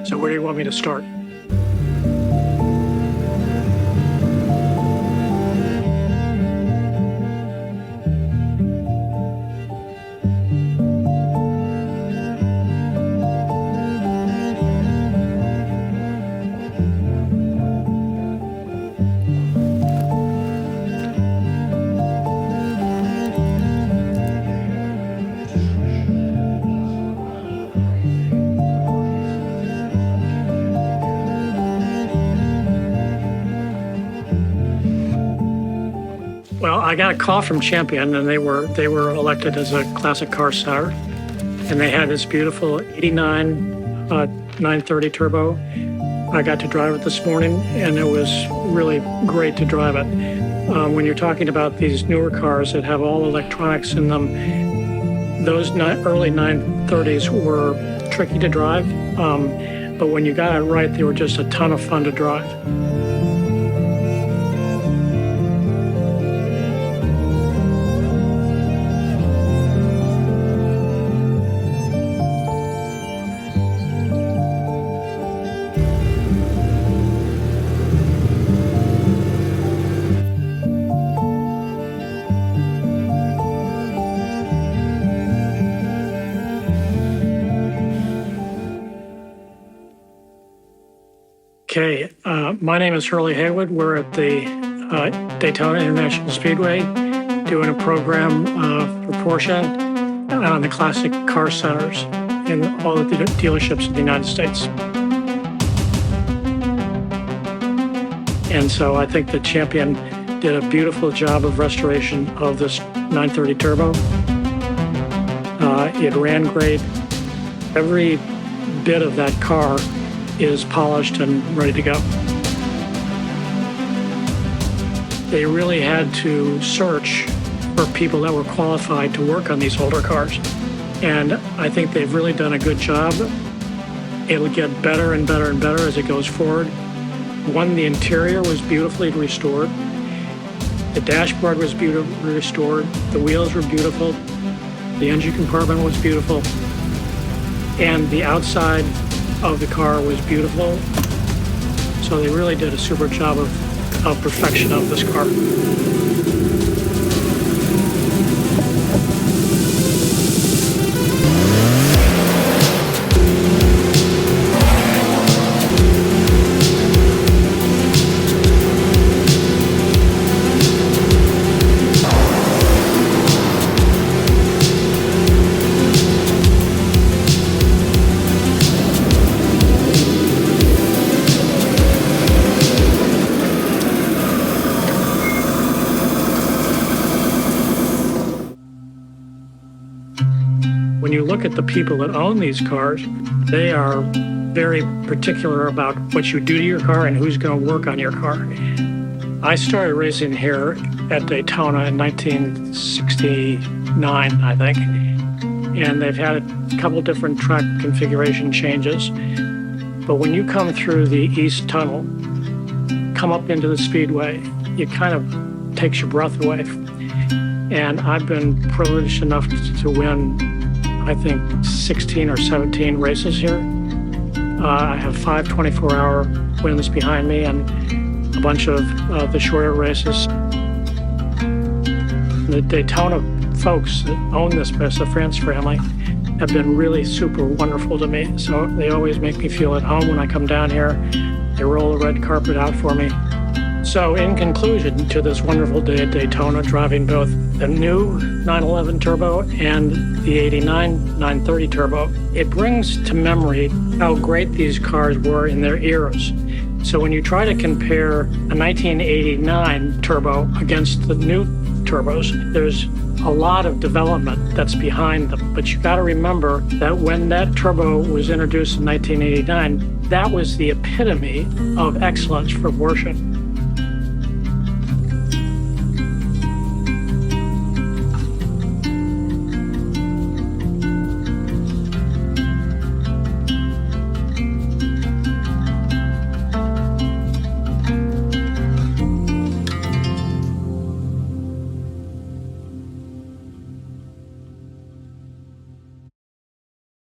So where do you want me to start? Well, I got a call from Champion, and they were elected as a classic car center, and they had this beautiful '89 930 turbo. I got to drive it this morning, and it was really great to drive it. When you're talking about these newer cars that have all electronics in them, those early 930s were tricky to drive, but when you got it right, they were just a ton of fun to drive. Okay, my name is Hurley Haywood. We're at the Daytona International Speedway doing a program for Porsche on the classic car centers in all of the dealerships in the United States. And so I think the Champion did a beautiful job of restoration of this 930 turbo. It ran great. Every bit of that car is polished and ready to go. They really had to search for people that were qualified to work on these older cars. And I think they've really done a good job. It'll get better and better and better as it goes forward. One, the interior was beautifully restored. The dashboard was beautifully restored. The wheels were beautiful. The engine compartment was beautiful. And the outside of the car was beautiful. So they really did a super job of perfection of this car. When you look at the people that own these cars, they are very particular about what you do to your car and who's going to work on your car. I started racing here at Daytona in 1969, I think, and they've had a couple different track configuration changes. But when you come through the East Tunnel, come up into the Speedway, it kind of takes your breath away. And I've been privileged enough to win, I think, 16 or 17 races here. I have 5 24-hour wins behind me and a bunch of the shorter races. The Daytona folks that own this place, the France family, have been really super wonderful to me. So they always make me feel at home when I come down here. They roll the red carpet out for me. So in conclusion to this wonderful day at Daytona, driving both the new 911 turbo and the '89 930 turbo, it brings to memory how great these cars were in their eras. So when you try to compare a 1989 turbo against the new turbos, there's a lot of development that's behind them. But you got to remember that when that turbo was introduced in 1989, that was the epitome of excellence for Porsche.